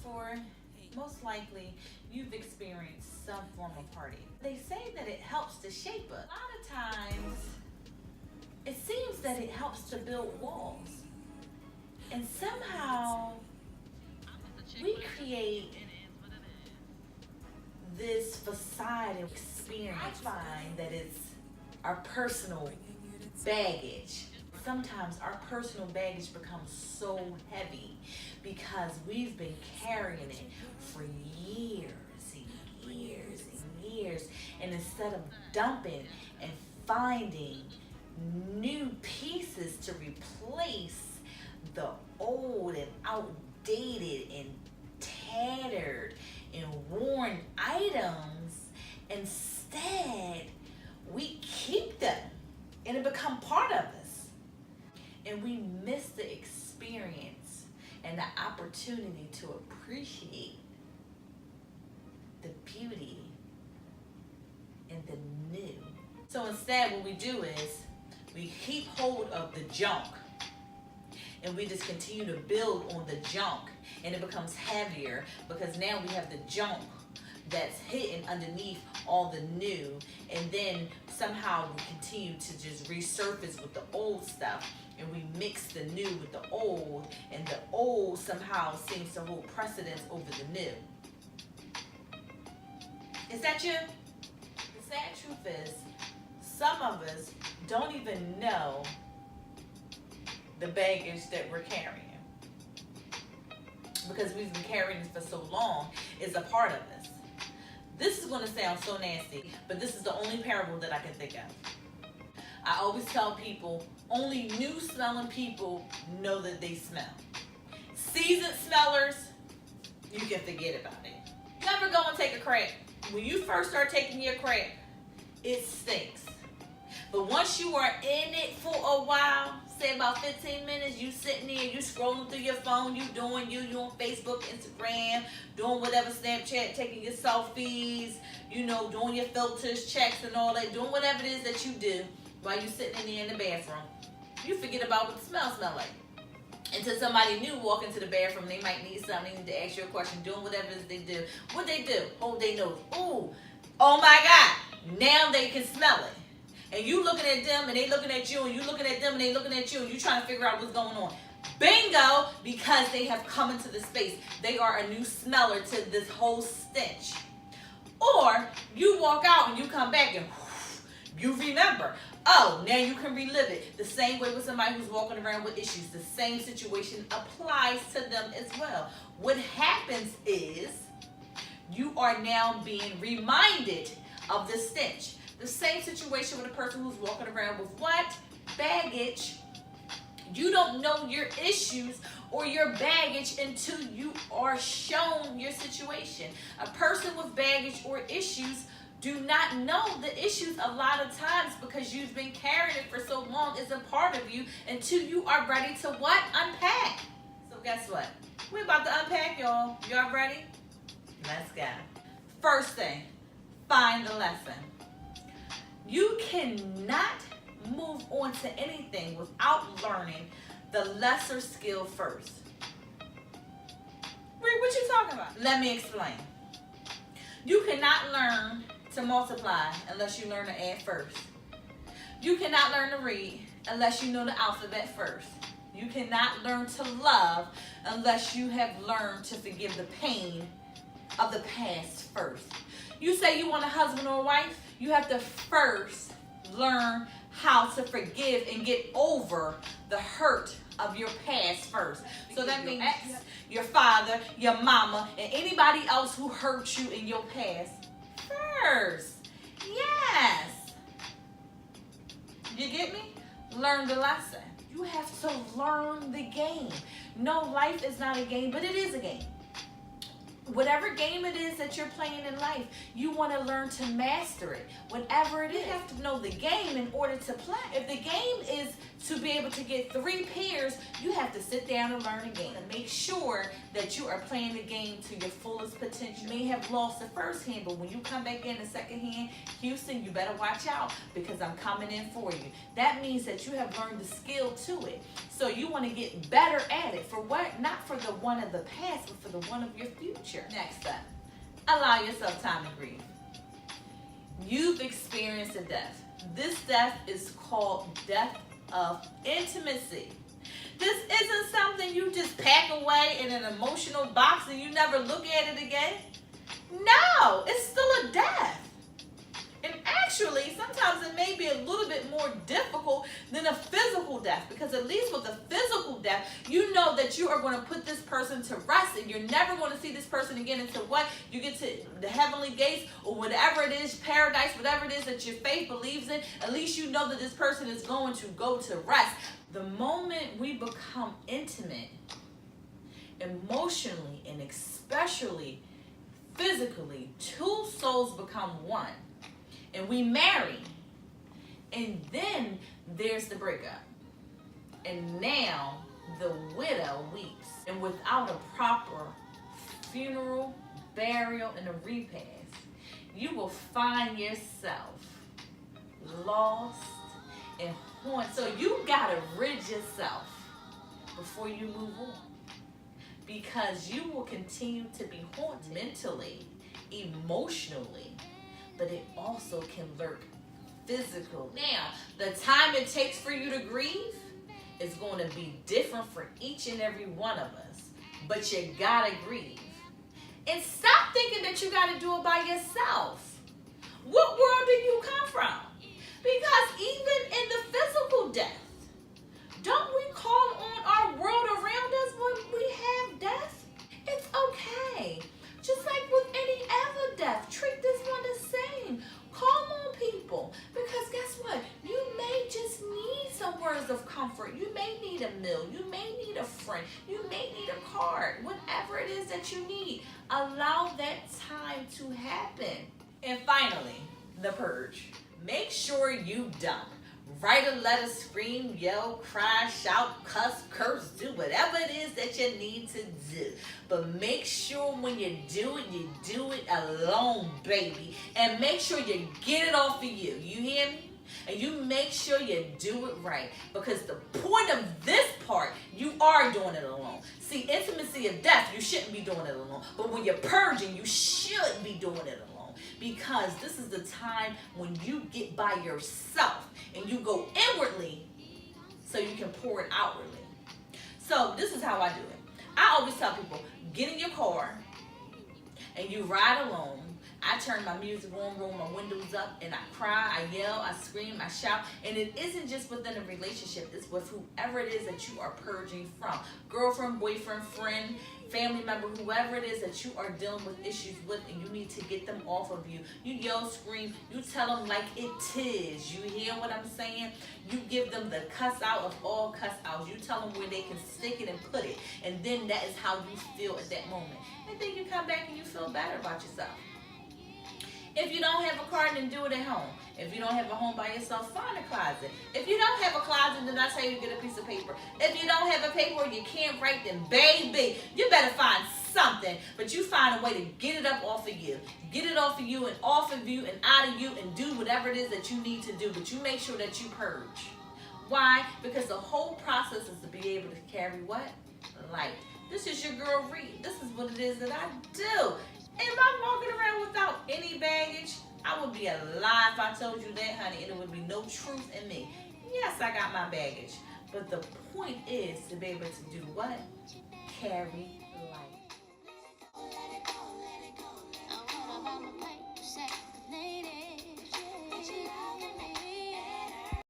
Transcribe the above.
before? Most likely, you've experienced some form of party. They say that it helps to shape us. A lot of times, it seems that it helps to build walls. And somehow, we create this facade of experience. I find that it's our personal baggage. Sometimes our personal baggage becomes so heavy because we've been carrying it for years and years and years. And instead of dumping and finding new pieces to replace the old and outdated and tattered and worn items, instead we keep them and it become part of us, and we miss the experience and the opportunity to appreciate the beauty and the new. So instead, what we do is we keep hold of the junk and we just continue to build on the junk, and it becomes heavier because now we have the junk that's hidden underneath all the new, and then somehow we continue to just resurface with the old stuff, and we mix the new with the old, and the old somehow seems to hold precedence over the new. Is that you? The sad truth is, some of us don't even know the baggage that we're carrying, because we've been carrying this for so long. It's a part of us. This is going to sound so nasty, but this is the only parable that I can think of. I always tell people, only new smelling people know that they smell. Seasoned smellers, you can forget about it. You ever go and take a crack? When you first start taking your crack, it stinks. But once you are in it for a while, say about 15 minutes, you sitting there, you scrolling through your phone, you on Facebook, Instagram, doing whatever, Snapchat, taking your selfies, doing your filters, checks and all that, doing whatever it is that you do while you sitting in there in the bathroom. You forget about what the smell like. Until somebody new walk into the bathroom, they might need something, they need to ask you a question, doing whatever it is they do. What they do? Hold their nose. Ooh, oh my God, now they can smell it. And you looking at them and they looking at you, and you looking at them and they looking at you, and you trying to figure out what's going on. Bingo, because they have come into the space. They are a new smeller to this whole stench. Or you walk out and you come back and you remember. Oh, now you can relive it. The same way with somebody who's walking around with issues. The same situation applies to them as well. What happens is you are now being reminded of the stench. The same situation with a person who's walking around with what? Baggage. You don't know your issues or your baggage until you are shown your situation. A person with baggage or issues do not know the issues a lot of times because you've been carrying it for so long. It's a part of you until you are ready to what? Unpack. So guess what? We're about to unpack, y'all. Y'all ready? Let's go. First thing, find the lesson. You cannot move on to anything without learning the lesser skill first. Reet, what you talking about? Let me explain. You cannot learn to multiply unless you learn to add first. You cannot learn to read unless you know the alphabet first. You cannot learn to love unless you have learned to forgive the pain of the past first. You say you want a husband or a wife, you have to first learn how to forgive and get over the hurt of your past first. So that means your father, your mama, and anybody else who hurt you in your past first. Yes. You get me? Learn the lesson. You have to learn the game. No, life is not a game, but it is a game. Whatever game it is that you're playing in life, you want to learn to master it. Whatever it is, you have to know the game in order to play. If the game is to be able to get 3 pairs, you have to sit down and learn the game and make sure that you are playing the game to your fullest potential. You may have lost the first hand, but when you come back in the second hand, Houston, you better watch out because I'm coming in for you. That means that you have learned the skill to it. So So you want to get better at it. For what? Not for the one of the past, but for the one of your future. Next up, allow yourself time to grieve. You've experienced a death. This death is called death of intimacy. This isn't something you just pack away in an emotional box and you never look at it again. No, it's still a death. And actually, sometimes it may be a little bit more difficult than a physical death, because at least with a physical death, you know that you are going to put this person to rest and you're never going to see this person again until what? You get to the heavenly gates or whatever it is, paradise, whatever it is that your faith believes in. At least you know that this person is going to go to rest. The moment we become intimate, emotionally and especially physically, two souls become one. And we marry. And then there's the breakup. And now the widow weeps. And without a proper funeral, burial, and a repast, you will find yourself lost and haunted. So you gotta rid yourself before you move on. Because you will continue to be haunted mentally, emotionally, but it also can lurk physically. Now, the time it takes for you to grieve is going to be different for each and every one of us, but you gotta grieve. And stop thinking that you gotta do it by yourself. What world do you come from? Because even in the physical death, don't we call on our world around us when we have death? It's okay. Just like with any other death, treat this one the same. Call on people. Because guess what? You may just need some words of comfort. You may need a meal. You may need a friend. You may need a card. Whatever it is that you need, allow that time to happen. And finally, the purge. Make sure you dump. Write a letter, scream, yell, cry, shout, cuss, curse, do whatever it is that you need to do. But make sure when you do it alone, baby. And make sure you get it off of you. You hear me? And you make sure you do it right. Because the point of this part, you are doing it alone. See, intimacy of death, you shouldn't be doing it alone. But when you're purging, you should be doing it alone. Because this is the time when you get by yourself and you go inwardly so you can pour it outwardly. So this is how I do it. I always tell people, get in your car and you ride alone. I turn my music on, roll my windows up, and I cry, I yell, I scream, I shout. And it isn't just within a relationship, it's with whoever it is that you are purging from. Girlfriend, boyfriend, friend, family member, whoever it is that you are dealing with issues with, and you need to get them off of you. You yell, scream, you tell them like it is. You hear what I'm saying? You give them the cuss out of all cuss outs. You tell them where they can stick it and put it. And then that is how you feel at that moment. And then you come back and you feel better about yourself. If you don't have a car, then do it at home. If you don't have a home by yourself, find a closet. If you don't have a closet, then I tell you to get a piece of paper. If you don't have a paper, you can't write, then baby, you better find something. But you find a way to get it up off of you. Get it off of you and off of you and out of you, and do whatever it is that you need to do. But you make sure that you purge. Why? Because the whole process is to be able to carry what? Light. This is your girl Reet. This is what it is that I do. Am I walking around without any baggage? I would be a lie if I told you that, honey, and there would be no truth in me. Yes, I got my baggage. But the point is to be able to do what? Carry light.